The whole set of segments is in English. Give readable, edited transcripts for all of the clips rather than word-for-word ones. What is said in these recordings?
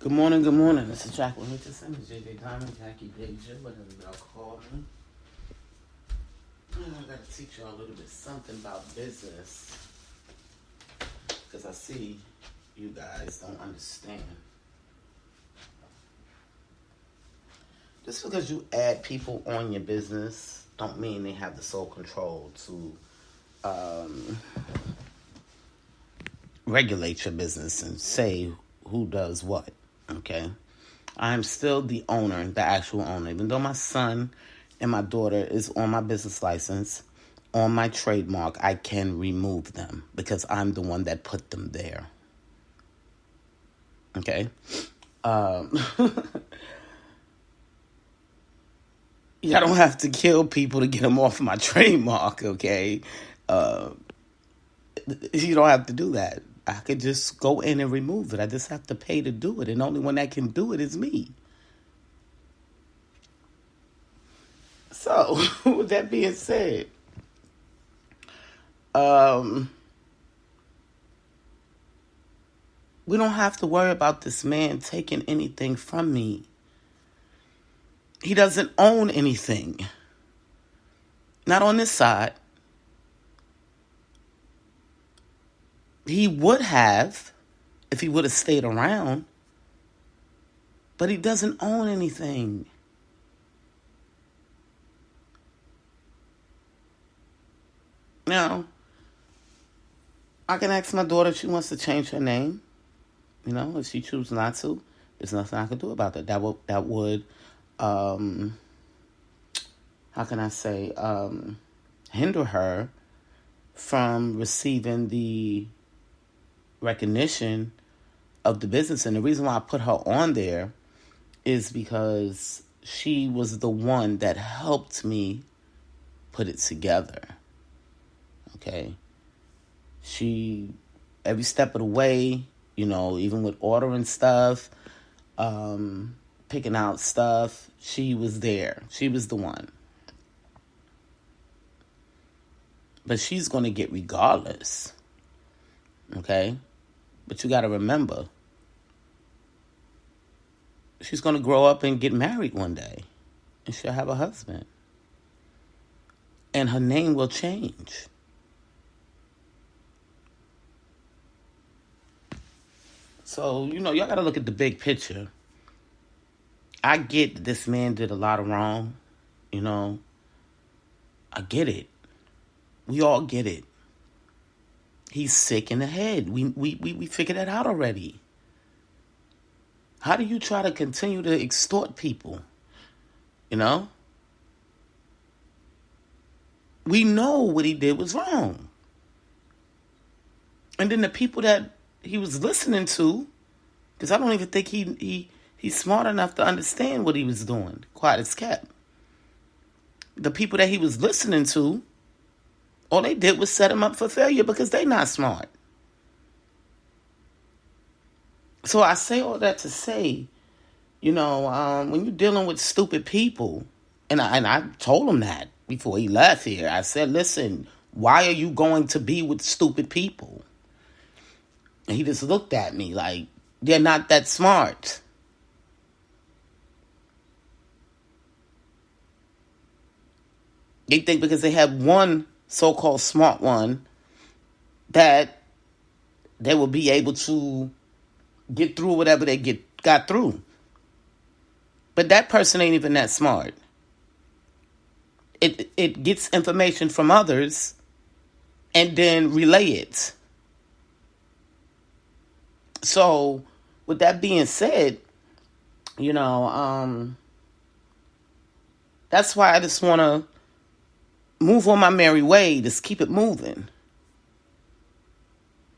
Good morning, good morning. This is Jacqueline Richardson, it's JJ Diamond, Jackie Deja, whatever y'all call me. I gotta teach y'all a little bit something about business. Because I see you guys don't understand. Just because you add people on your business don't mean they have the sole control to regulate your business and say who does what. Okay? I'm still the owner, the actual owner. Even though my son and my daughter is on my business license, on my trademark, I can remove them because I'm the one that put them there. Okay? Y'all don't have to kill people to get them off my trademark, okay? You don't have to do that. I could just go in and remove it. I just have to pay to do it. And the only one that can do it is me. So, with that being said, we don't have to worry about this man taking anything from me. He doesn't own anything. Not on this side. He would have if he would have stayed around. But he doesn't own anything. Now, I can ask my daughter if she wants to change her name. You know, if she chooses not to, there's nothing I can do about that. That would how can I say, hinder her from receiving the recognition of the business. And the reason why I put her on there is because she was the one that helped me put it together. Okay? She, every step of the way, you know, even with ordering stuff, picking out stuff, she was there. She was the one. But she's going to get regardless. Okay? But you got to remember, she's going to grow up and get married one day. And she'll have a husband. And her name will change. So, you know, y'all got to look at the big picture. I get that this man did a lot of wrong. You know, I get it. We all get it. He's sick in the head. We figured that out already. How do you try to continue to extort people? You know? We know what he did was wrong. And then the people that he was listening to, because I don't even think he's smart enough to understand what he was doing. Quiet as kept. The people that he was listening to, all they did was set him up for failure because they're not smart. So I say all that to say, you know, when you're dealing with stupid people, and I told him that before he left here. I said, listen, why are you going to be with stupid people? And he just looked at me like, they're not that smart. They think because they have one so-called smart one that they will be able to get through whatever they got through. But that person ain't even that smart. It gets information from others and then relay it. So, with that being said, you know, that's why I just want to move on my merry way. Just keep it moving.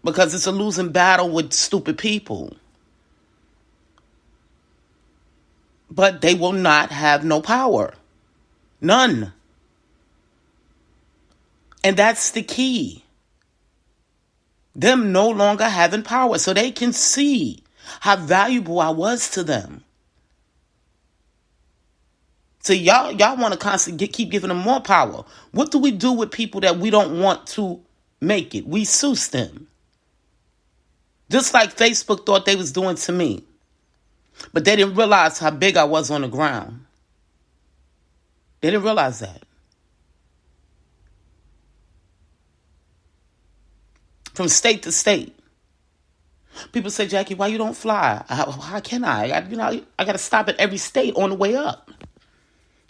Because it's a losing battle with stupid people. But they will not have no power. None. And that's the key. Them no longer having power so they can see how valuable I was to them. So y'all want to constantly keep giving them more power. What do we do with people that we don't want to make it? We sue them. Just like Facebook thought they was doing to me. But they didn't realize how big I was on the ground. They didn't realize that. From state to state. People say, Jackie, why you don't fly? How can I? I got to stop at every state on the way up.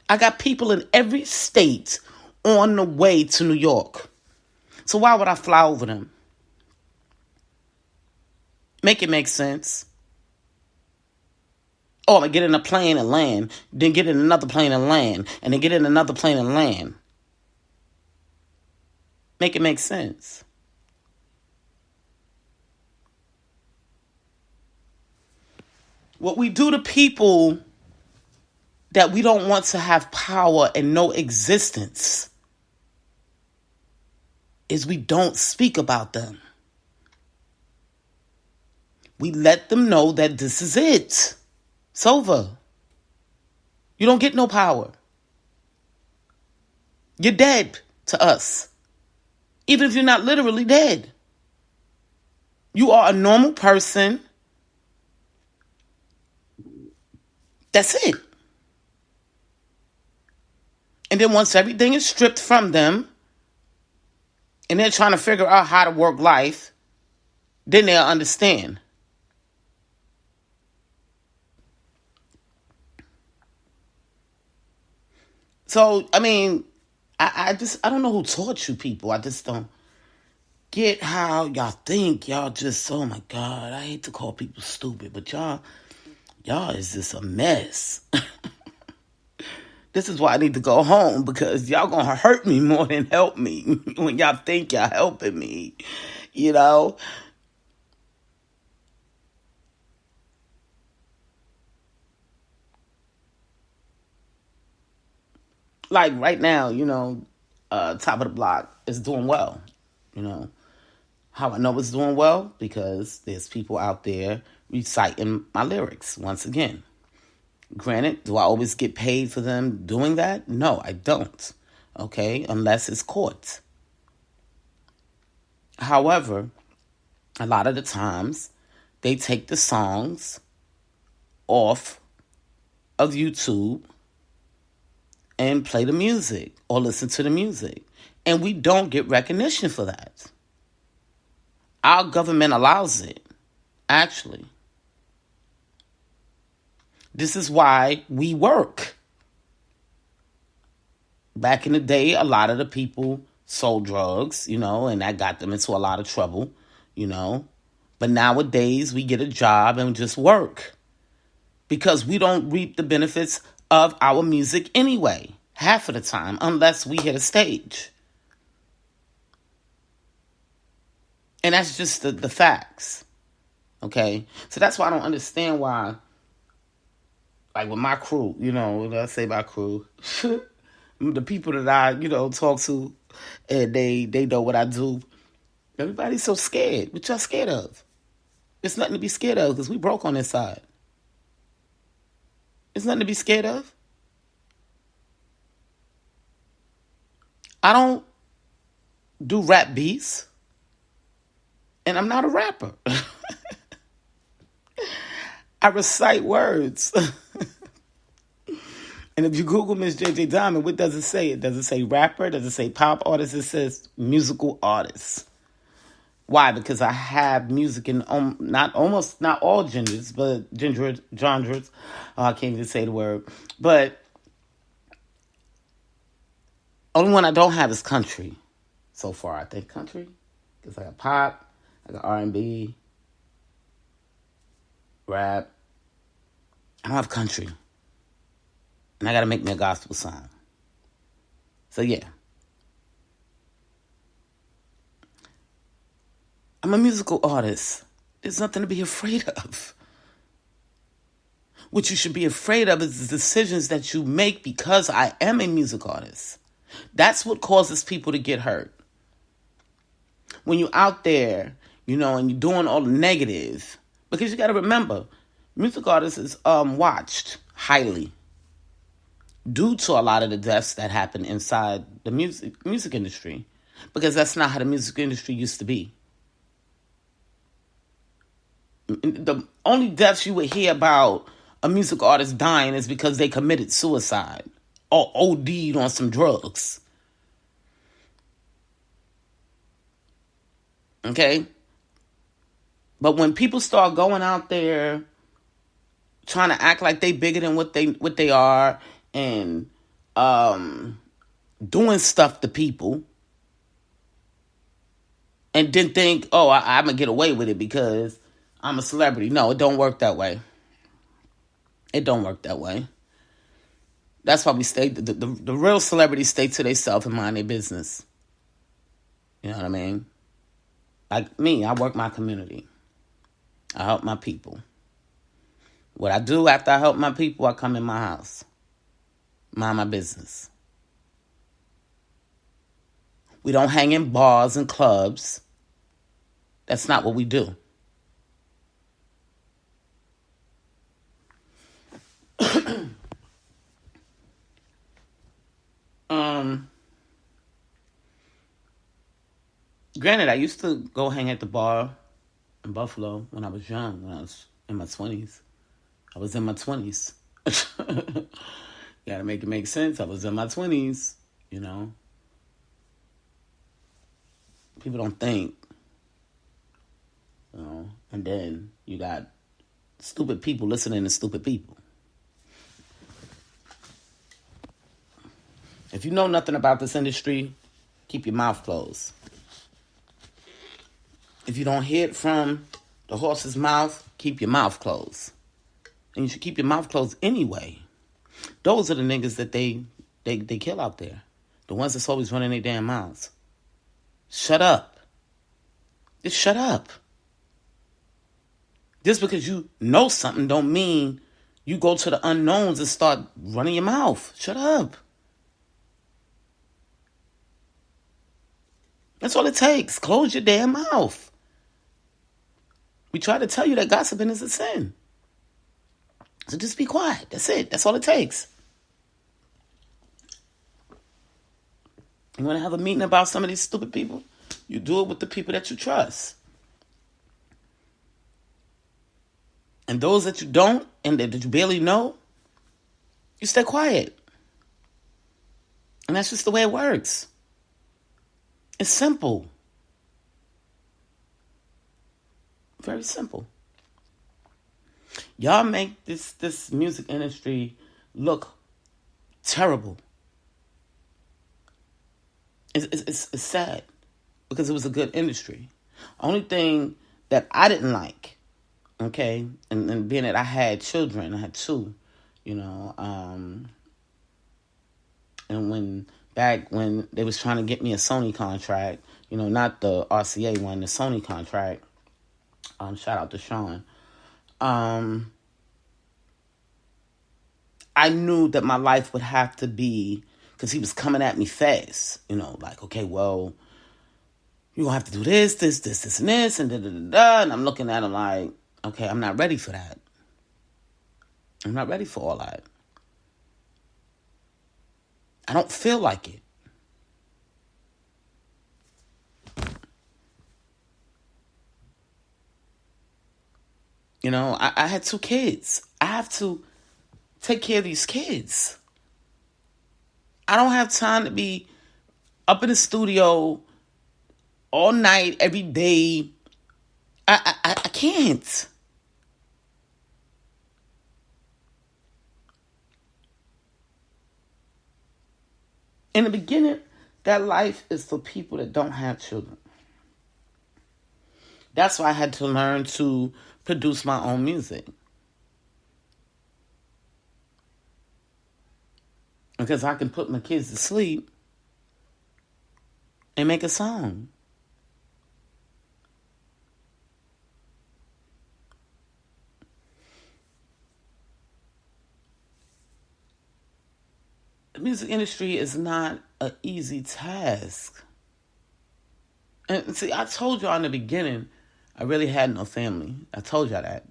I got people in every state on the way to New York. So why would I fly over them? Make it make sense. Oh, I'm going to get in a plane and land, then get in another plane and land, and then get in another plane and land. Make it make sense. What we do to people that we don't want to have power and no existence is we don't speak about them. We let them know that this is it. It's over. You don't get no power. You're dead to us. Even if you're not literally dead. You are a normal person. That's it. And then once everything is stripped from them, and they're trying to figure out how to work life, then they'll understand. So, I mean, I don't know who taught you people. I just don't get how y'all think. Y'all just, oh my God, I hate to call people stupid, but y'all is just a mess. This is why I need to go home, because y'all gonna hurt me more than help me when y'all think y'all helping me, you know? Like right now, Top of the Block is doing well, How I know it's doing well? Because there's people out there reciting my lyrics once again. Granted, do I always get paid for them doing that? No, I don't. Okay, unless it's caught. However, a lot of the times, they take the songs off of YouTube and play the music or listen to the music. And we don't get recognition for that. Our government allows it, actually. This is why we work. Back in the day, a lot of the people sold drugs, and that got them into a lot of trouble, But nowadays, we get a job and just work. Because we don't reap the benefits of our music anyway, half of the time, unless we hit a stage. And that's just the facts. Okay? So that's why I don't understand why, like with my crew, when I say my crew, the people that I, talk to, and they know what I do. Everybody's so scared. What y'all scared of? It's nothing to be scared of, because we broke on this side. It's nothing to be scared of. I don't do rap beats. And I'm not a rapper. I recite words. And if you Google Miss JJ Diamond, what does it say? It doesn't say rapper. Does it say pop artist? It says musical artist. Why? Because I have music in not all genders, but genres. I can't even say the word. But only one I don't have is country. So far, I think country. Because I got pop, I got R&B, rap. I don't have country. And I got to make me a gospel song. So yeah. I'm a musical artist. There's nothing to be afraid of. What you should be afraid of is the decisions that you make because I am a music artist. That's what causes people to get hurt. When you're out there, and you're doing all the negative. Because you got to remember, music artists is watched highly due to a lot of the deaths that happen inside the music industry. Because that's not how the music industry used to be. The only deaths you would hear about a music artist dying is because they committed suicide or OD'd on some drugs. Okay? But when people start going out there trying to act like they bigger than what they are and doing stuff to people and then think, oh, I'm going to get away with it because I'm a celebrity. No, it don't work that way. It don't work that way. That's why we stay, the real celebrities stay to themselves and mind their business. You know what I mean? Like me, I work my community. I help my people. What I do after I help my people, I come in my house. Mind my business. We don't hang in bars and clubs. That's not what we do. Granted, I used to go hang at the bar in Buffalo when I was young, when I was in my 20s. I was in my 20s. Gotta make it make sense. I was in my 20s, you know. People don't think, you know. And then you got stupid people listening to stupid people. If you know nothing about this industry, keep your mouth closed. If you don't hear it from the horse's mouth, keep your mouth closed. And you should keep your mouth closed anyway. Those are the niggas that they kill out there. The ones that's always running their damn mouths. Shut up. Just shut up. Just because you know something don't mean you go to the unknowns and start running your mouth. Shut up. That's all it takes. Close your damn mouth. We try to tell you that gossiping is a sin. So just be quiet. That's it. That's all it takes. You want to have a meeting about some of these stupid people? You do it with the people that you trust. And those that you don't and that you barely know, you stay quiet. And that's just the way it works. It's simple. Very simple. Y'all make this music industry look terrible. It's sad because it was a good industry. Only thing that I didn't like, okay, and being that I had children, I had two, you know, and back when they was trying to get me a Sony contract, you know, not the RCA one, the Sony contract. Shout out to Sean. I knew that my life would have to be, because he was coming at me fast, you know, like, okay, well, you're going to have to do this, and this, and da-da-da-da. And I'm looking at him like, okay, I'm not ready for that. I'm not ready for all that. I don't feel like it. You know, I had two kids. I have to take care of these kids. I don't have time to be up in the studio all night, every day. I can't. In the beginning, that life is for people that don't have children. That's why I had to learn to produce my own music. Because I can put my kids to sleep and make a song. The music industry is not an easy task. And see, I told y'all in the beginning, I really had no family. I told y'all that.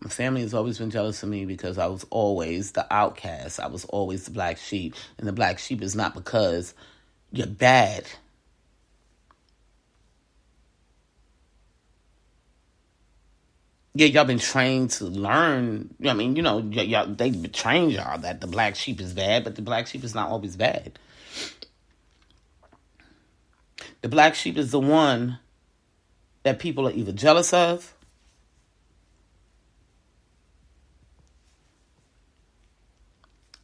My family has always been jealous of me because I was always the outcast. I was always the black sheep. And the black sheep is not because you're bad. Yeah, y'all been trained to learn. I mean, y'all, they trained y'all that the black sheep is bad, but the black sheep is not always bad. The black sheep is the one that people are either jealous of,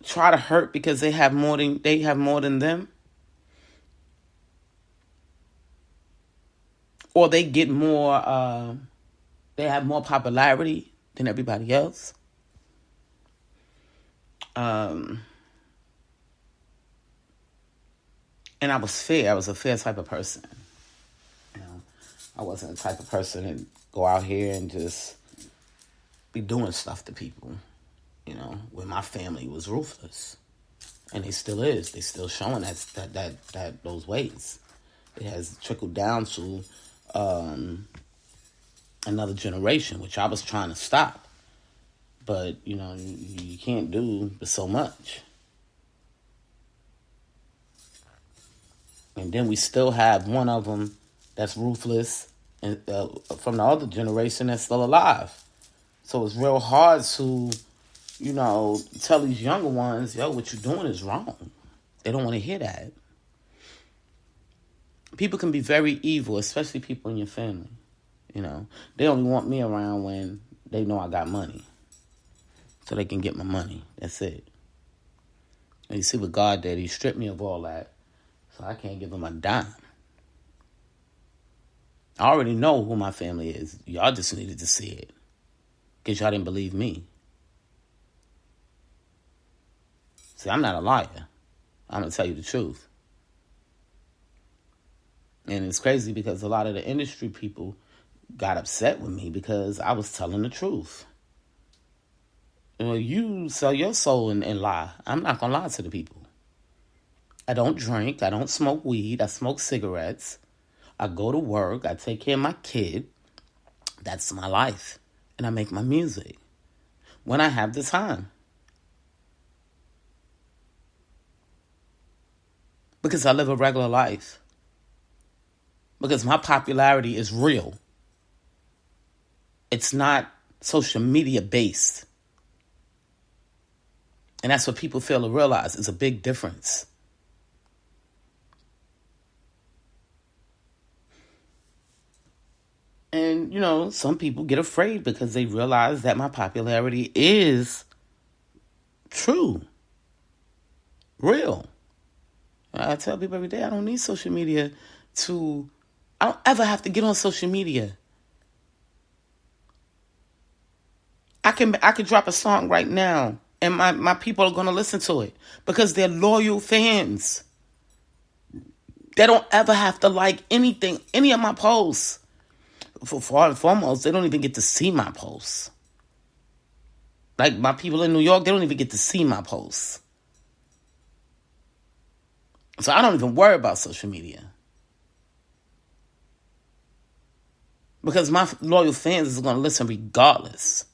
try to hurt because they have more than them, or they get more. They have more popularity than everybody else. And I was fair. I was a fair type of person. I wasn't the type of person that go out here and just be doing stuff to people. When my family was ruthless, and they still is. They still showing that those ways. It has trickled down to another generation, which I was trying to stop. But you can't do so much. And then we still have one of them that's ruthless, and from the other generation that's still alive. So it's real hard to, tell these younger ones, yo, what you're doing is wrong. They don't want to hear that. People can be very evil, especially people in your family. They only want me around when they know I got money, so they can get my money. That's it. And you see what God did? He stripped me of all that, so I can't give them a dime. I already know who my family is. Y'all just needed to see it, because y'all didn't believe me. See, I'm not a liar. I'm going to tell you the truth. And it's crazy because a lot of the industry people got upset with me because I was telling the truth. Well, you sell your soul and lie. I'm not going to lie to the people. I don't drink. I don't smoke weed. I smoke cigarettes. I go to work. I take care of my kid. That's my life. And I make my music when I have the time. Because I live a regular life. Because my popularity is real. It's not social media based. And that's what people fail to realize. It's a big difference. And, some people get afraid because they realize that my popularity is true. Real. I tell people every day, I don't need social media I don't ever have to get on social media. I could drop a song right now and my people are going to listen to it because they're loyal fans. They don't ever have to like anything, any of my posts. For and foremost, they don't even get to see my posts. Like my people in New York, they don't even get to see my posts. So I don't even worry about social media. Because my loyal fans is going to listen regardless.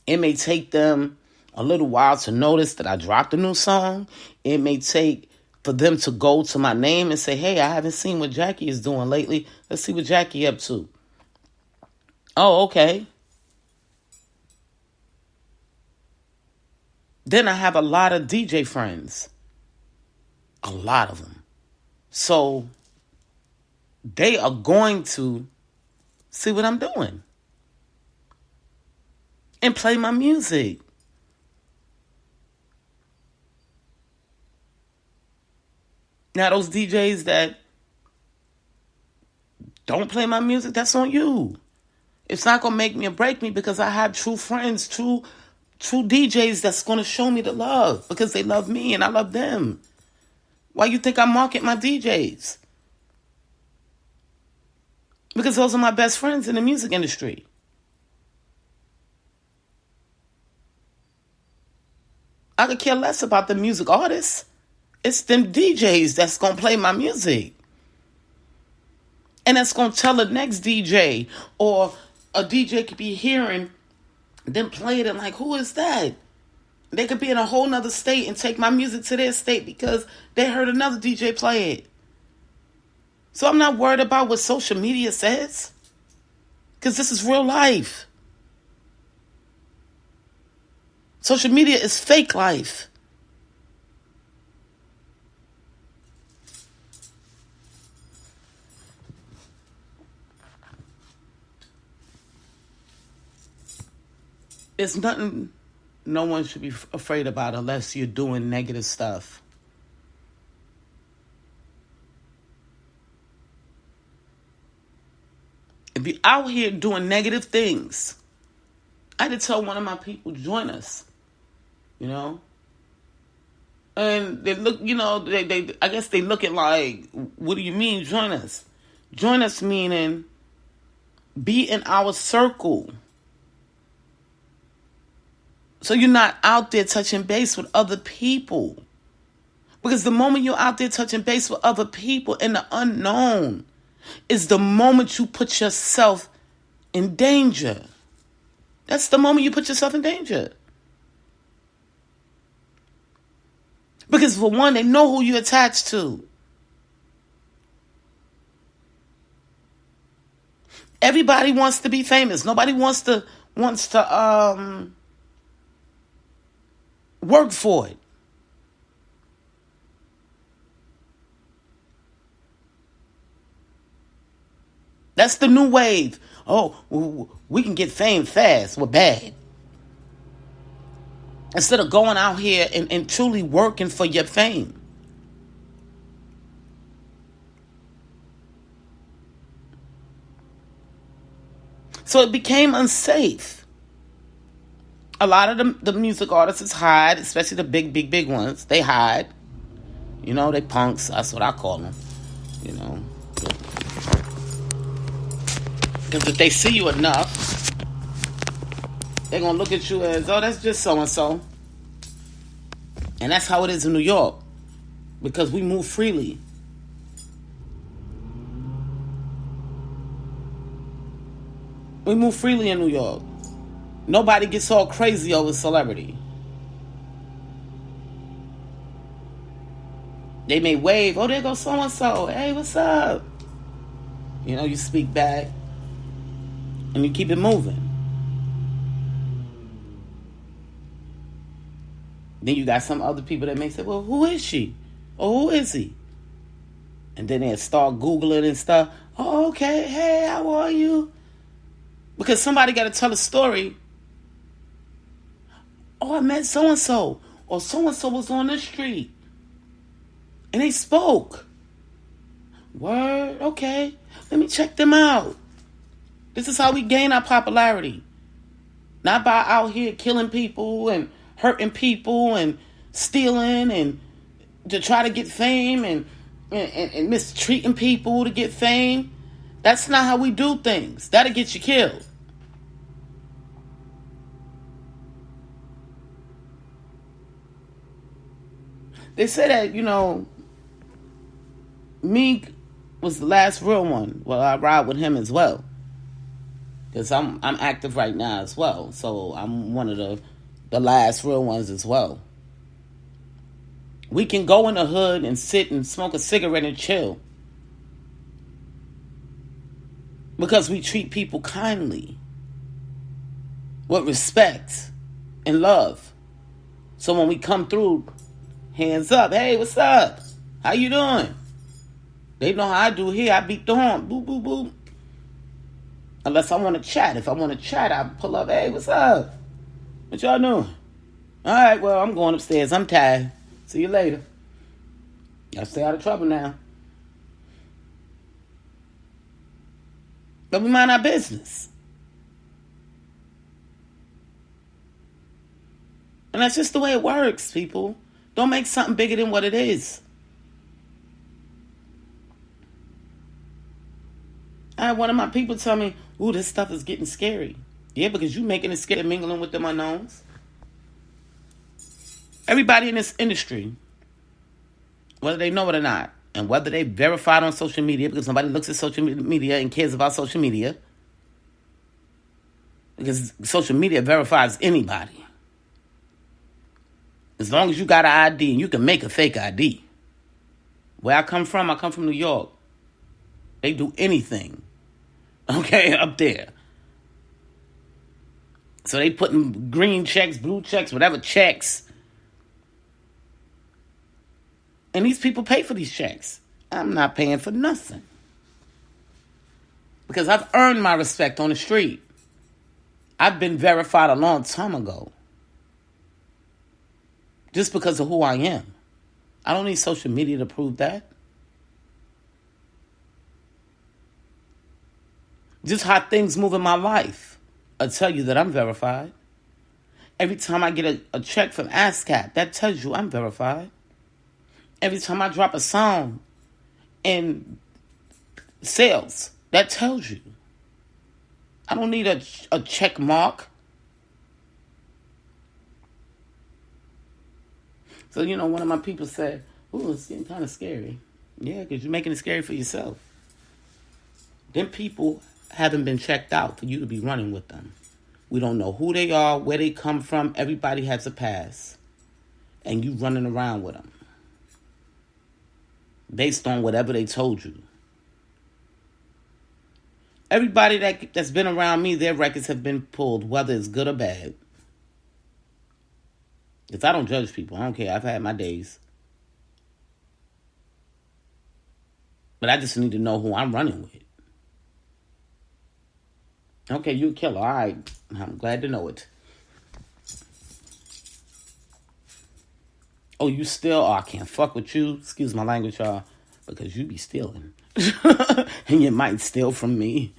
It may take them a little while to notice that I dropped a new song. It may take for them to go to my name and say, hey, I haven't seen what Jackie is doing lately. Let's see what Jackie up to. Oh, okay. Then I have a lot of DJ friends. A lot of them. So they are going to see what I'm doing and play my music. Now, those DJs that don't play my music, that's on you. It's not going to make me or break me because I have true friends, true DJs that's going to show me the love because they love me and I love them. Why you think I market my DJs? Because those are my best friends in the music industry. I could care less about the music artists. It's them DJs that's going to play my music. And that's going to tell the next DJ, or a DJ could be hearing them play it and like, who is that? They could be in a whole nother state and take my music to their state because they heard another DJ play it. So I'm not worried about what social media says. Because this is real life. Social media is fake life. It's nothing no one should be afraid about unless you're doing negative stuff. If you're out here doing negative things, I had to tell one of my people, join us. You know? And they look, I guess they looking like, what do you mean join us? Join us meaning be in our circle. So you're not out there touching base with other people. Because the moment you're out there touching base with other people in the unknown is the moment you put yourself in danger. That's the moment you put yourself in danger. Because for one, they know who you're attached to. Everybody wants to be famous. Nobody wants to work for it. That's the new wave. Oh, we can get fame fast. We're bad. Instead of going out here and truly working for your fame. So it became unsafe. A lot of the music artists hide, especially the big ones. They hide. They punks. That's what I call them. Because if they see you enough, they're going to look at you as, oh, that's just so-and-so. And that's how it is in New York. Because we move freely. We move freely in New York. Nobody gets all crazy over celebrity. They may wave, oh, there goes so-and-so. Hey, what's up? You speak back. And you keep it moving. Then you got some other people that may say, well, who is she? Or who is he? And then they start Googling and stuff. Oh, okay. Hey, how are you? Because somebody got to tell a story. Oh, I met so-and-so. Or so-and-so was on the street. And they spoke. Word, okay. Let me check them out. This is how we gain our popularity. Not by out here killing people and hurting people and stealing and to try to get fame and mistreating people to get fame. That's not how we do things. That'll get you killed. They say that, Meek was the last real one. Well, I ride with him as well. Because I'm active right now as well. So I'm one of the last real ones as well. We can go in the hood and sit and smoke a cigarette and chill. Because we treat people kindly. With respect and love. So when we come through, hands up. Hey, what's up? How you doing? They know how I do here. I beat the horn. Boop, boop, boop. Unless I want to chat. If I want to chat, I pull up. Hey, what's up? What y'all doing? All right, well, I'm going upstairs. I'm tired. See you later. Y'all stay out of trouble now. But we mind our business. And that's just the way it works, people. Don't make something bigger than what it is. I had one of my people tell me, ooh, this stuff is getting scary. Yeah, because you making it scary mingling with them unknowns. Everybody in this industry, whether they know it or not, and whether they verified on social media, because nobody looks at social media and cares about social media, because social media verifies anybody. As long as you got an ID and you can make a fake ID. Where I come from New York. They do anything. Okay, up there. So they putting green checks, blue checks, whatever checks. And these people pay for these checks. I'm not paying for nothing. Because I've earned my respect on the street. I've been verified a long time ago. Just because of who I am. I don't need social media to prove that. Just how things move in my life, I'll tell you that I'm verified. Every time I get a check from ASCAP, that tells you I'm verified. Every time I drop a song in sales, that tells you. I don't need a check mark. So, one of my people said, ooh, it's getting kind of scary. Yeah, because you're making it scary for yourself. Them people haven't been checked out for you to be running with them. We don't know who they are, where they come from. Everybody has a past. And you running around with them. Based on whatever they told you. Everybody that's been around me, their records have been pulled, whether it's good or bad. Because I don't judge people. I don't care. I've had my days. But I just need to know who I'm running with. Okay, you a killer. All right. I'm glad to know it. Oh, you still? Oh, I can't fuck with you. Excuse my language, y'all. Because you be stealing. And you might steal from me.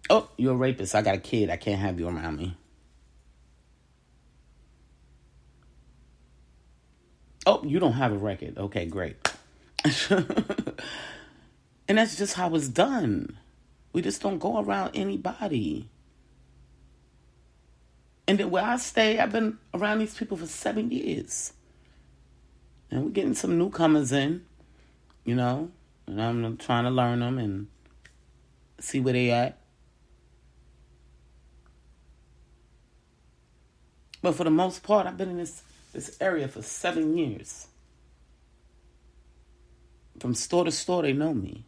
Oh, you're a rapist. I got a kid. I can't have you around me. Oh, you don't have a record. Okay, great. And that's just how it's done. We just don't go around anybody. And then where I stay, I've been around these people for 7 years. And we're getting some newcomers in, and I'm trying to learn them and see where they at. But for the most part, I've been in this area for 7 years. From store to store, they know me.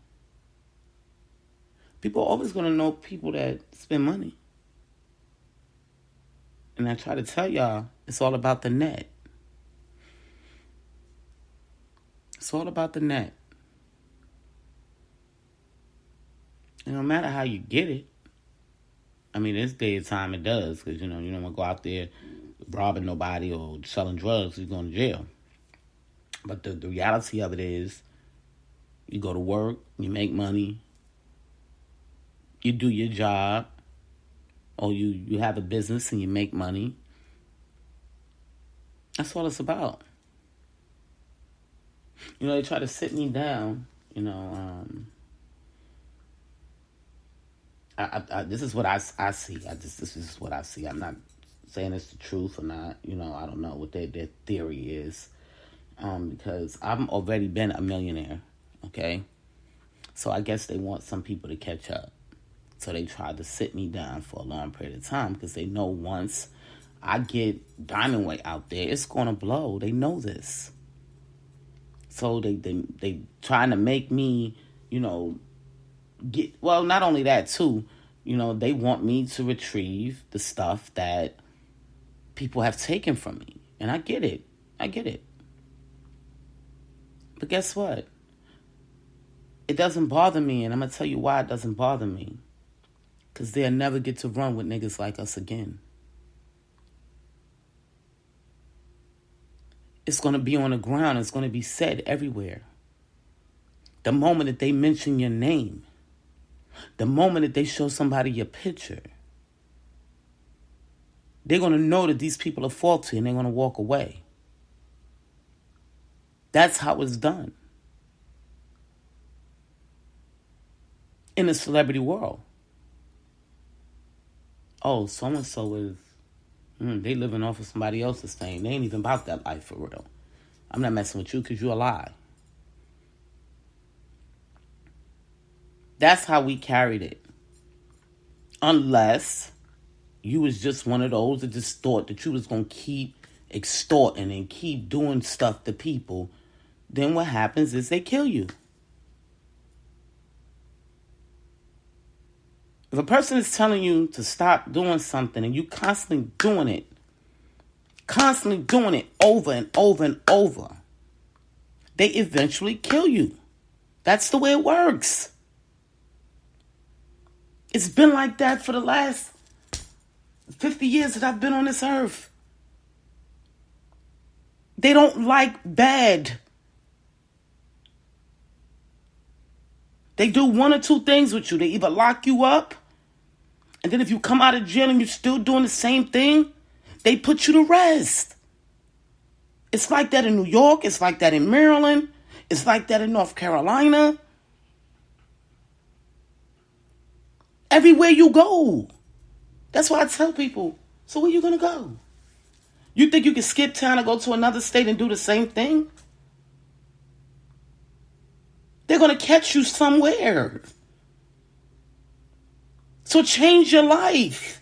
People are always going to know people that spend money. And I try to tell y'all, it's all about the net. It's all about the net. And no matter how you get it, I mean, this day and time it does, because, you don't want to go out there robbing nobody or selling drugs, you're going to jail. But the reality of it is, you go to work, you make money, you do your job, or you have a business and you make money. That's what it's about. They try to sit me down, this is what I see. This is what I see. I'm not saying it's the truth or not. I don't know what their theory is. Because I've already been a millionaire, okay? So I guess they want some people to catch up. So they tried to sit me down for a long period of time because they know once I get Diamond Way out there, it's going to blow. They know this. So they trying to make me, not only that too, they want me to retrieve the stuff that people have taken from me. And I get it. But guess what? It doesn't bother me, and I'm going to tell you why it doesn't bother me. Because they'll never get to run with niggas like us again. It's going to be on the ground. It's going to be said everywhere. The moment that they mention your name, the moment that they show somebody your picture, they're going to know that these people are faulty and they're going to walk away. That's how it's done. In the celebrity world. Oh, so-and-so is, they living off of somebody else's thing. They ain't even about that life for real. I'm not messing with you because you're a lie. That's how we carried it. Unless you was just one of those that just thought that you was going to keep extorting and keep doing stuff to people then what happens is they kill you. If a person is telling you to stop doing something and you constantly doing it over and over and over, they eventually kill you. That's the way it works. It's been like that for the last 50 years that I've been on this earth. They don't like bad. They do one or two things with you. They either lock you up, and then if you come out of jail and you're still doing the same thing, they put you to rest. It's like that in New York. It's like that in Maryland. It's like that in North Carolina. Everywhere you go. That's why I tell people, so where you going to go? You think you can skip town and go to another state and do the same thing? They're going to catch you somewhere. So change your life.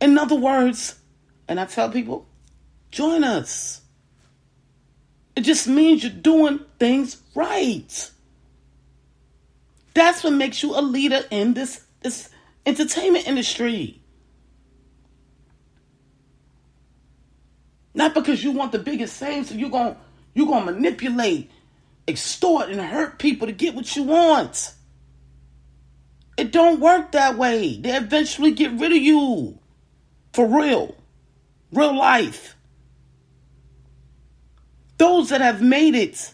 In other words, and I tell people, join us. It just means you're doing things right. That's what makes you a leader in this entertainment industry. Not because you want the biggest fame, so you're gonna manipulate, extort, and hurt people to get what you want. It don't work that way. They eventually get rid of you. For real. Real life. Those that have made it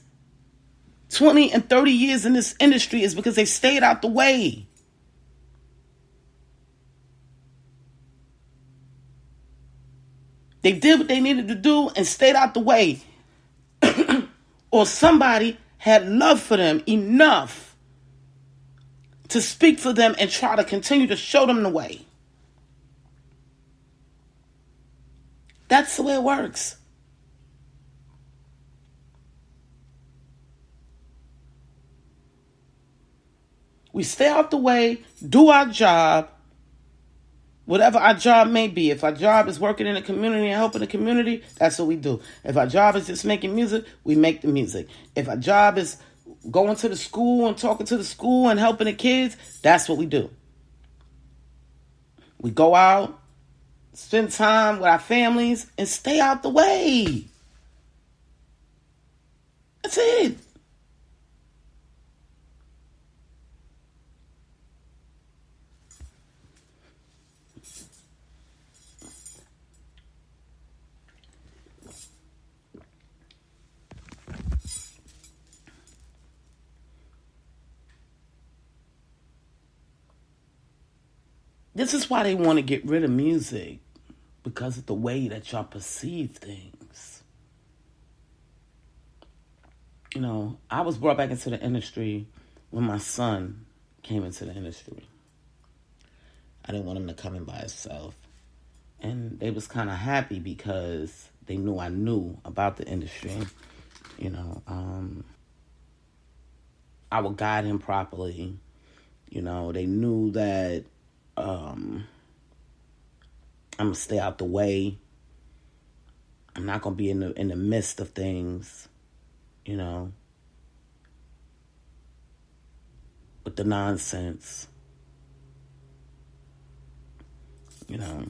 20 and 30 years in this industry is because they stayed out the way. They did what they needed to do and stayed out the way. Or somebody had love for them enough to speak for them and try to continue to show them the way. That's the way it works. We stay out the way, do our job, whatever our job may be. If our job is working in the community and helping the community, that's what we do. If our job is just making music, we make the music. If our job is going to the school and talking to the school and helping the kids, that's what we do. We go out, spend time with our families, and stay out the way. That's it. This is why they want to get rid of music, because of the way that y'all perceive things. You know, I was brought back into the industry when my son came into the industry. I didn't want him to come in by himself. And they was kind of happy because they knew I knew about the industry. You know, I would guide him properly. You know, they knew that I'm going to stay out the way. I'm not going to be in the midst of things, you know, with the nonsense, you know.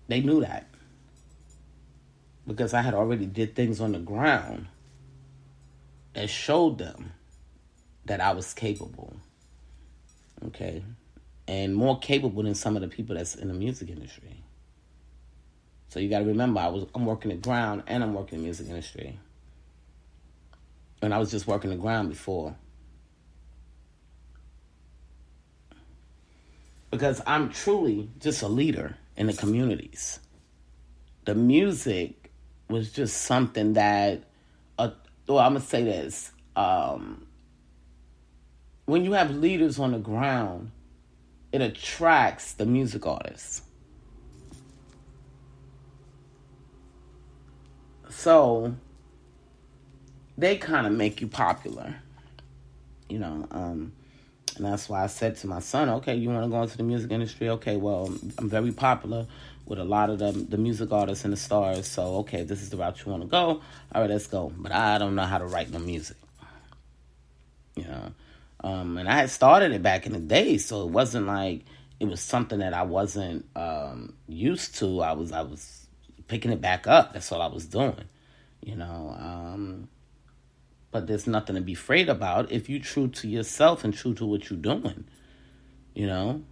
They knew that because I had already did things on the ground that showed them that I was capable, okay, and more capable than some of the people that's in the music industry. So you got to remember, I'm working the ground and I'm working the music industry, and I was just working the ground before, because I'm truly just a leader in the communities. The music was just something that, I'm gonna say this. When you have leaders on the ground, it attracts the music artists. So they kind of make you popular. You know, And that's why I said to my son, okay, you want to go into the music industry? Okay, well, I'm very popular with a lot of the music artists and the stars. So, okay, if this is the route you want to go, all right, let's go. But I don't know how to write no music, you know. And I had started it back in the day, so it wasn't like it was something that I wasn't used to. I was picking it back up. That's all I was doing, you know. But there's nothing to be afraid about if you're true to yourself and true to what you're doing, you know.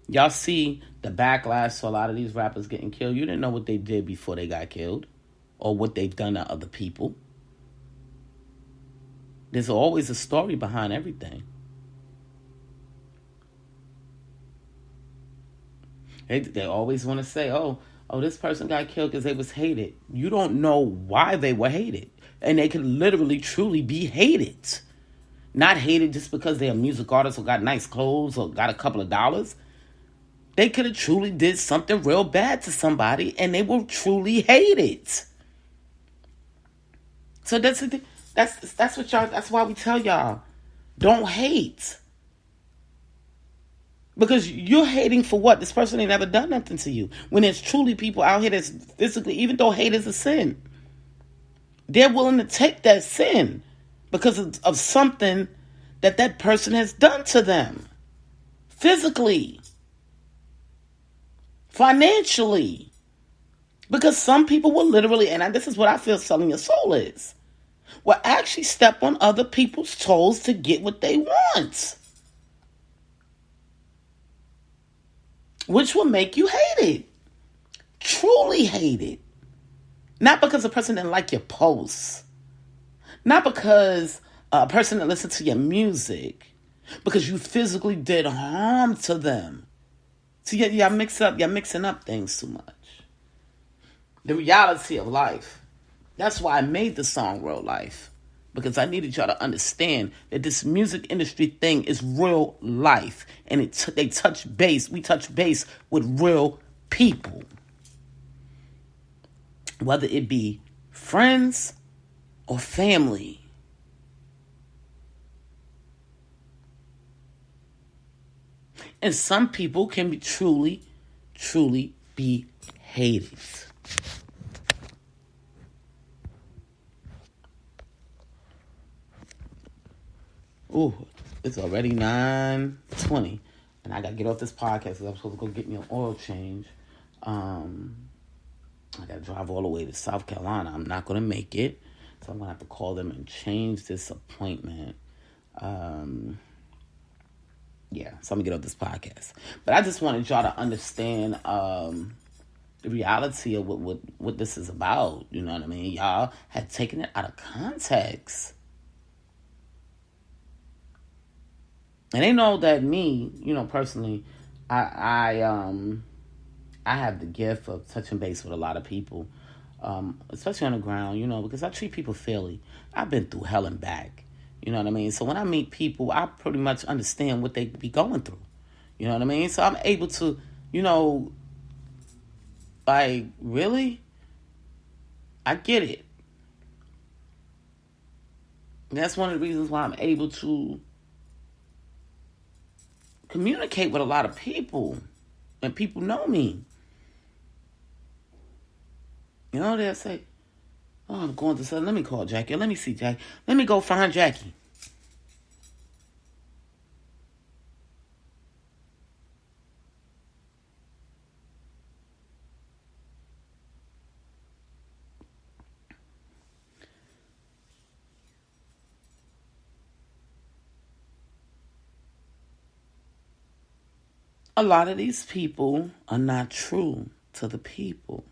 Y'all see the backlash to a lot of these rappers getting killed. You didn't know what they did before they got killed or what they've done to other people. There's always a story behind everything. They always want to say, oh, this person got killed because they was hated. You don't know why they were hated. And they can literally, truly be hated. Not hated just because they're a music artist or got nice clothes or got a couple of dollars. They could have truly did something real bad to somebody and they were truly hated. So that's what y'all, that's why we tell y'all, don't hate. Because you're hating for what? This person ain't never done nothing to you. When there's truly people out here that's physically, even though hate is a sin, they're willing to take that sin because of something that person has done to them. Physically. Financially. Because some people will literally, and this is what I feel selling your soul is, will actually step on other people's toes to get what they want. Which will make you hated. Truly hated. Not because a person didn't like your posts. Not because a person didn't listen to your music. Because you physically did harm to them. So y'all mixing up things too much. The reality of life. That's why I made the song Real Life. Because I needed y'all to understand that this music industry thing is real life. And we touch base with real people. Whether it be friends or family. And some people can be truly, truly be hated. Ooh, it's already 9:20. And I got to get off this podcast because I'm supposed to go get me an oil change. I got to drive all the way to South Carolina. I'm not going to make it. So I'm going to have to call them and change this appointment. Yeah, so I'm going to get off this podcast. But I just wanted y'all to understand the reality of what this is about. You know what I mean? Y'all had taken it out of context. And they know that me, personally, I have the gift of touching base with a lot of people, especially on the ground, because I treat people fairly. I've been through hell and back, you know what I mean? So when I meet people, I pretty much understand what they be going through, you know what I mean? So I'm able to, like, really? I get it. And that's one of the reasons why I'm able to communicate with a lot of people. And people know me. They'll say, oh, I'm going to say, let me call Jackie. Let me see Jackie. Let me go find Jackie. A lot of these people are not true to the people.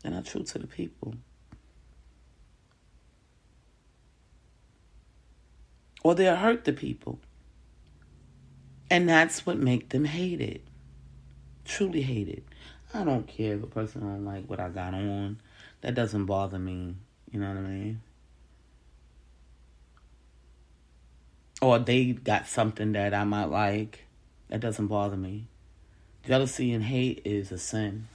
They're not true to the people. Or they'll hurt the people. And that's what makes them hated. Truly hated. I don't care if a person don't like what I got on. That doesn't bother me. You know what I mean? Or they got something that I might like. That doesn't bother me. Jealousy and hate is a sin.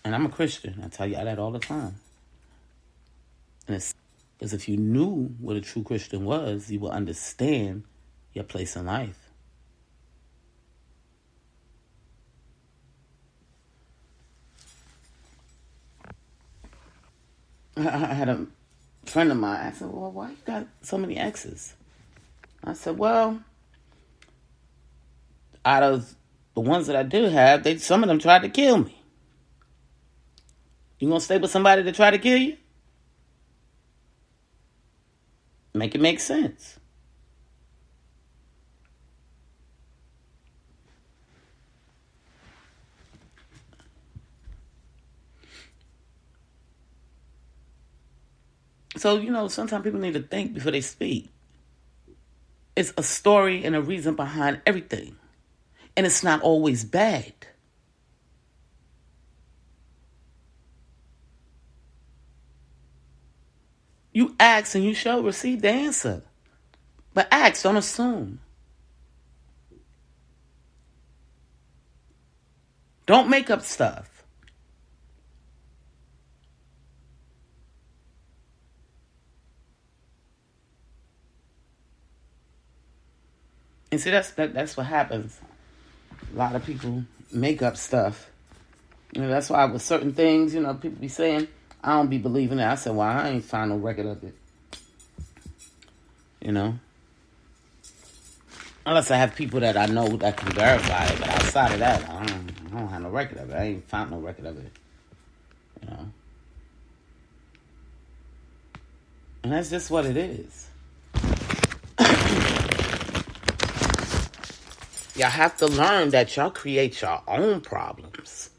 And I'm a Christian. I tell you that all the time. And Because if you knew what a true Christian was, you would understand your place in life. I had a friend of mine. I said, well, why you got so many exes? I said, well, out of the ones that I do have, some of them tried to kill me. You gonna stay with somebody that tried to kill you? Make it make sense. So, sometimes people need to think before they speak. It's a story and a reason behind everything. And it's not always bad. You ask and you shall receive the answer. But ask, don't assume. Don't make up stuff. And see, that's what happens. A lot of people make up stuff. That's why with certain things, people be saying, I don't be believing it. I said, well, I ain't find no record of it. Unless I have people that I know that can verify it. But outside of that, I don't have no record of it. I ain't found no record of it. And that's just what it is. Y'all have to learn that y'all create your own problems.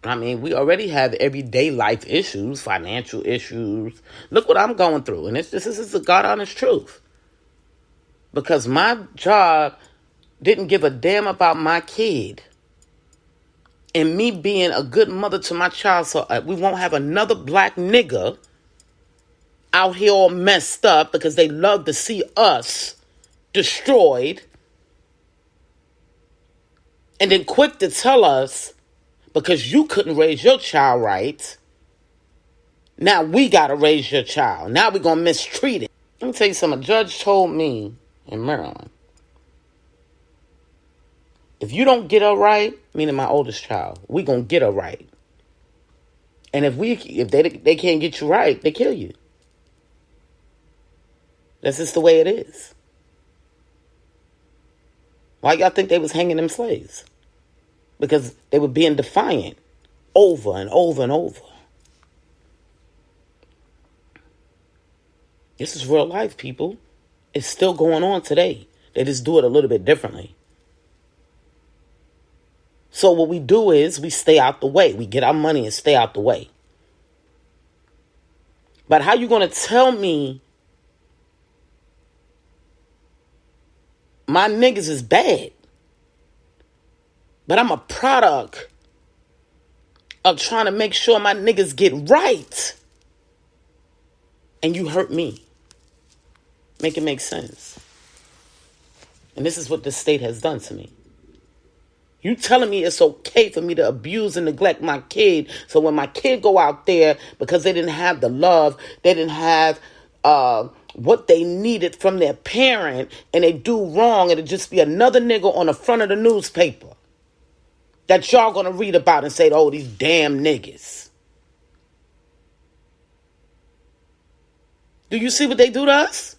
We already have everyday life issues, financial issues. Look what I'm going through. And this is the God honest truth. Because my job didn't give a damn about my kid. And me being a good mother to my child so we won't have another black nigga out here all messed up because they love to see us destroyed. And then quick to tell us, because you couldn't raise your child right, now we got to raise your child. Now we're going to mistreat it. Let me tell you something. A judge told me in Maryland, if you don't get her right, meaning my oldest child, we going to get her right. And if they can't get you right, they kill you. That's just the way it is. Why y'all think they was hanging them slaves? Because they were being defiant over and over and over. This is real life, people. It's still going on today. They just do it a little bit differently. So what we do is we stay out the way. We get our money and stay out the way. But how you going to tell me my niggas is bad? But I'm a product of trying to make sure my niggas get right. And you hurt me. Make it make sense. And this is what the state has done to me. You telling me it's okay for me to abuse and neglect my kid. So when my kid go out there, because they didn't have the love, they didn't have what they needed from their parent, and they do wrong, it'll just be another nigga on the front of the newspaper that y'all gonna read about and say, oh, these damn niggas. Do you see what they do to us?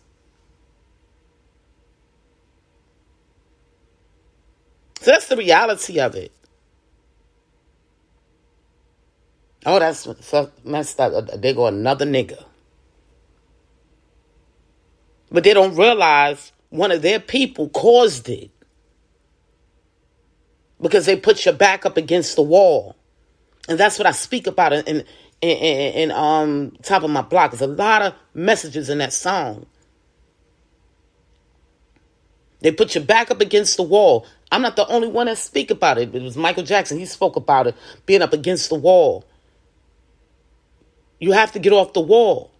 So that's the reality of it. Oh, that's messed up. They go another nigga. But they don't realize one of their people caused it. Because they put your back up against the wall. And that's what I speak about in Top of My Block. There's a lot of messages in that song. They put your back up against the wall. I'm not the only one that speak about it. It was Michael Jackson. He spoke about it, being up against the wall. You have to get off the wall.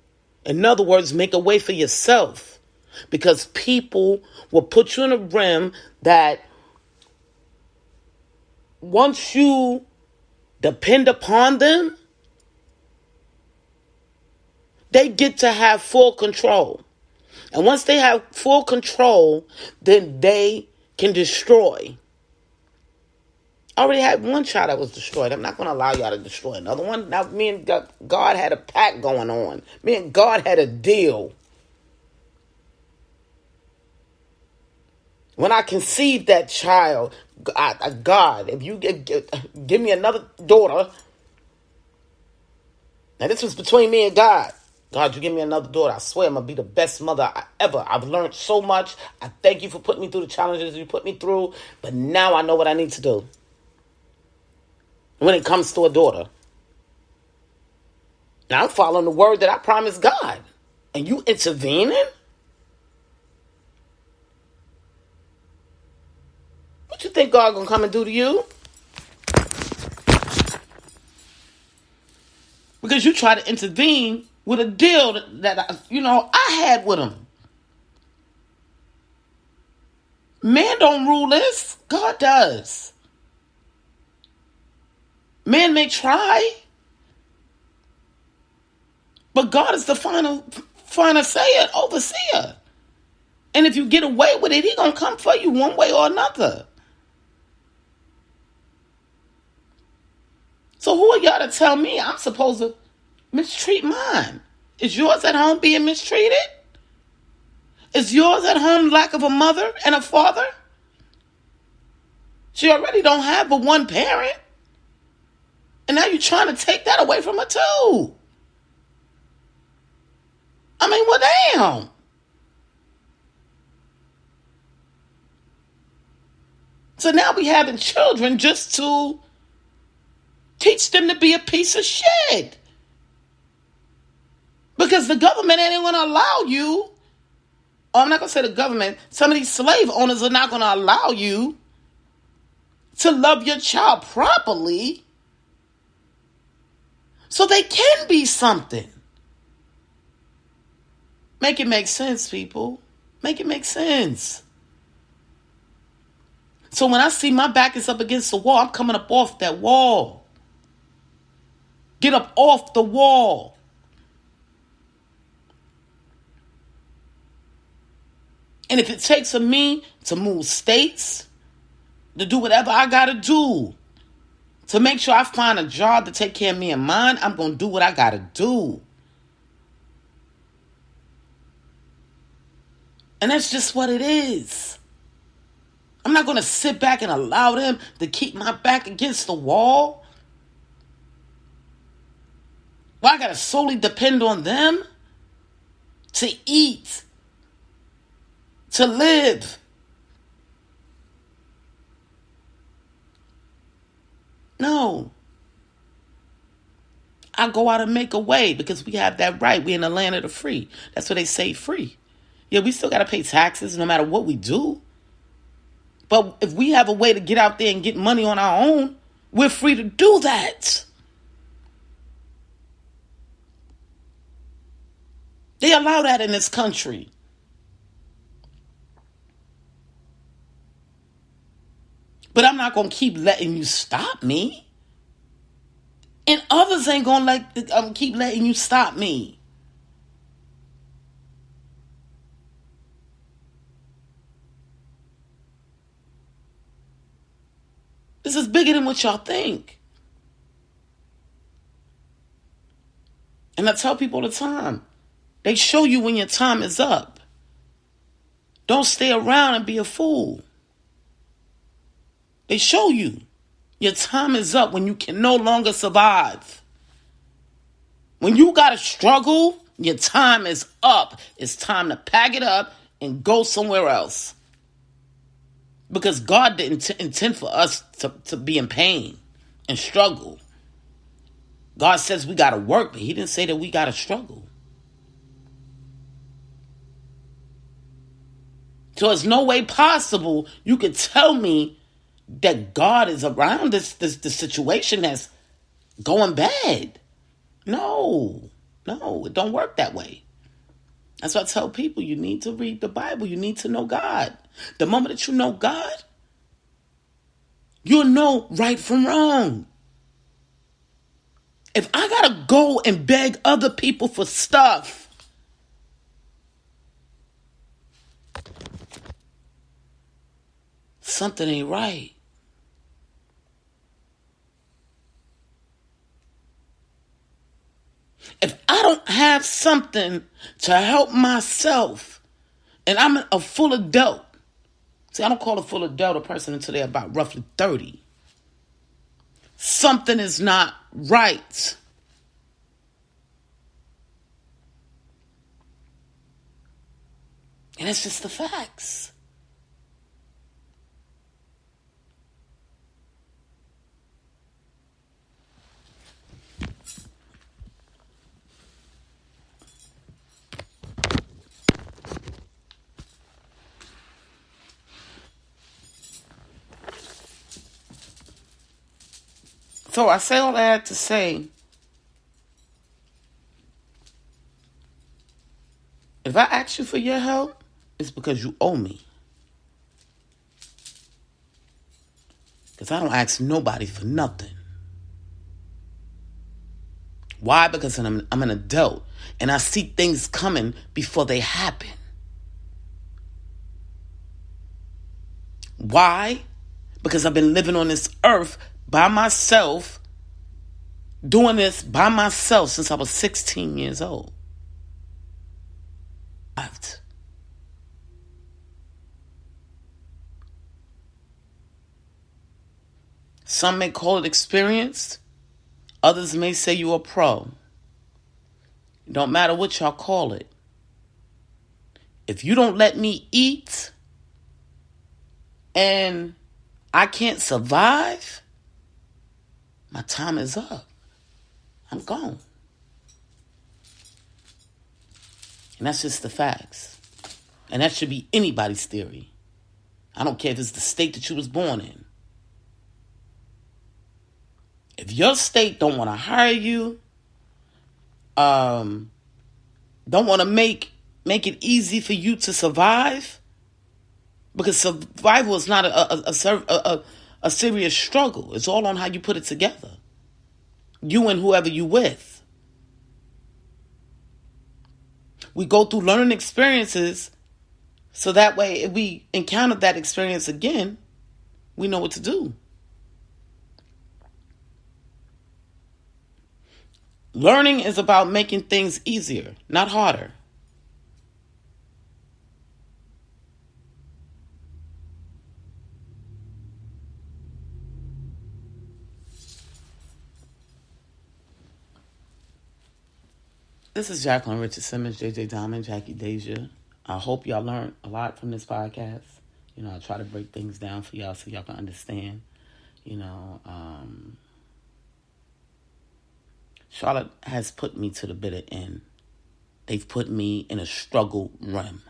In other words, make a way for yourself. Because people will put you in a rim that once you depend upon them, They get to have full control. And once they have full control, then they can destroy. I already had one child that was destroyed. I'm not going to allow y'all to destroy another one. Now, me and God had a pact going on. Me and God had a deal. When I conceived that child, God, if you give me another daughter, now this was between me and God. God, you give me another daughter, I swear I'm going to be the best mother ever. I've learned so much. I thank you for putting me through the challenges you put me through. But now I know what I need to do when it comes to a daughter. Now I'm following the word that I promised God. And you intervening? What you think God gonna come and do to you? Because you try to intervene with a deal that I had with him. Man don't rule this. God does. Man may try, but God is the final sayer, overseer. And if you get away with it, He gonna come for you one way or another. So who are y'all to tell me I'm supposed to mistreat mine? Is yours at home being mistreated? Is yours at home lack of a mother and a father? She already don't have but one parent. And now you're trying to take that away from her too. I mean, well, damn. So now we having children just to teach them to be a piece of shit. Because the government ain't going to allow you, or I'm not going to say the government, some of these slave owners are not going to allow you to love your child properly so they can be something. Make it make sense, people. Make it make sense. So when I see my back is up against the wall, I'm coming up off that wall. Get up off the wall. And if it takes for me to move states, to do whatever I got to do, to make sure I find a job to take care of me and mine, I'm going to do what I got to do. And that's just what it is. I'm not going to sit back and allow them to keep my back against the wall. Well, I got to solely depend on them to eat, to live. No. I go out and make a way because we have that right. We're in the land of the free. That's what they say, free. Yeah, we still got to pay taxes no matter what we do. But if we have a way to get out there and get money on our own, we're free to do that. They allow that in this country. But I'm not going to keep letting you stop me. And others ain't going to keep letting you stop me. This is bigger than what y'all think. And I tell people all the time, they show you when your time is up. Don't stay around and be a fool. They show you your time is up when you can no longer survive. When you got to struggle, your time is up. It's time to pack it up and go somewhere else. Because God didn't intend for us to be in pain and struggle. God says we got to work, but He didn't say that we got to struggle. So there's no way possible you could tell me that God is around this situation that's going bad. No, it don't work that way. That's why I tell people you need to read the Bible. You need to know God. The moment that you know God, you'll know right from wrong. If I gotta go and beg other people for stuff, something ain't right. If I don't have something to help myself, and I'm a full adult, see, I don't call a full adult a person until they're about roughly 30. Something is not right. And it's just the facts. So I say all that to say, if I ask you for your help, it's because you owe me. Because I don't ask nobody for nothing. Why? Because I'm an adult and I see things coming before they happen. Why? Because I've been living on this earth by myself, doing this by myself since I was 16 years old. Some may call it experienced. Others may say you're a pro. It don't matter what y'all call it. If you don't let me eat and I can't survive, my time is up. I'm gone. And that's just the facts. And that should be anybody's theory. I don't care if it's the state that you was born in. If your state don't want to hire you, don't want to make it easy for you to survive, because survival is not a serious struggle. It's all on how you put it together. You and whoever you with. We go through learning experiences so that way if we encounter that experience again, we know what to do. Learning is about making things easier, not harder. This is Jacqueline Richard Simmons, JJ Diamond, Jackie Deja. I hope y'all learned a lot from this podcast. I try to break things down for y'all so y'all can understand. Charlotte has put me to the bitter end. They've put me in a struggle realm.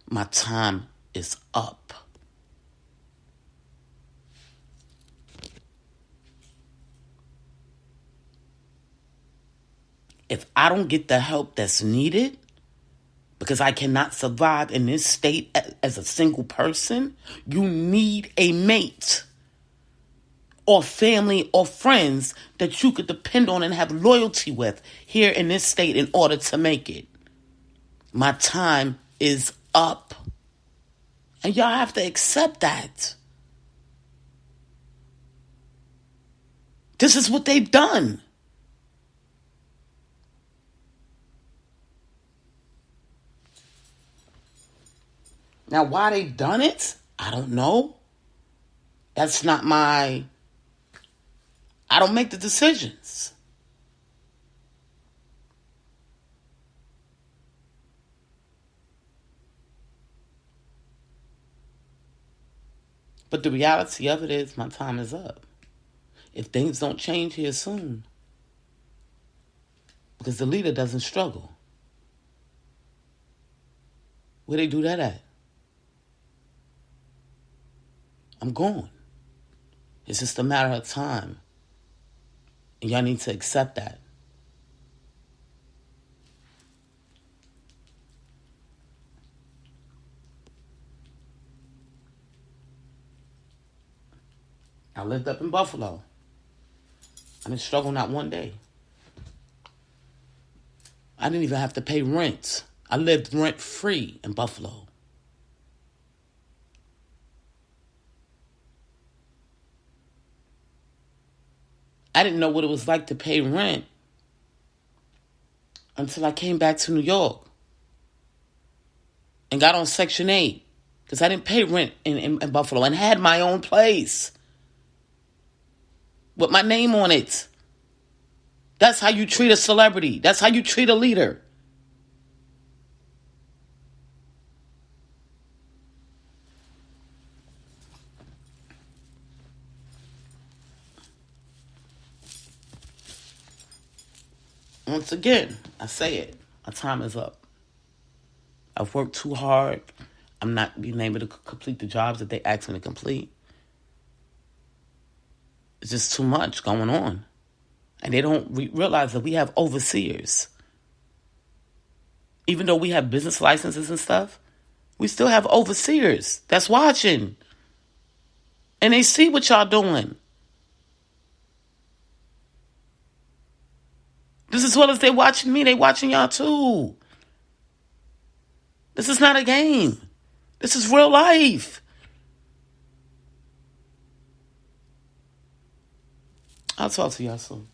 My time is up. If I don't get the help that's needed, because I cannot survive in this state as a single person, you need a mate or family or friends that you could depend on and have loyalty with here in this state in order to make it. My time is up. And y'all have to accept that. This is what they've done. Now, why they've done it, I don't know. That's not I don't make the decisions. But the reality of it is my time is up. If things don't change here soon, because the leader doesn't struggle. Where they do that at? I'm gone. It's just a matter of time. And y'all need to accept that. I lived up in Buffalo. I didn't struggle not one day. I didn't even have to pay rent. I lived rent-free in Buffalo. I didn't know what it was like to pay rent until I came back to New York and got on Section 8 because I didn't pay rent in Buffalo and had my own place with my name on it. That's how you treat a celebrity. That's how you treat a leader. Once again, I say it. My time is up. I've worked too hard. I'm not being able to complete the jobs that they asked me to complete. It's just too much going on. And they don't realize that we have overseers. Even though we have business licenses and stuff, we still have overseers that's watching. And they see what y'all doing. Just as well as they watching me, they watching y'all too. This is not a game. This is real life. I'll talk to y'all soon.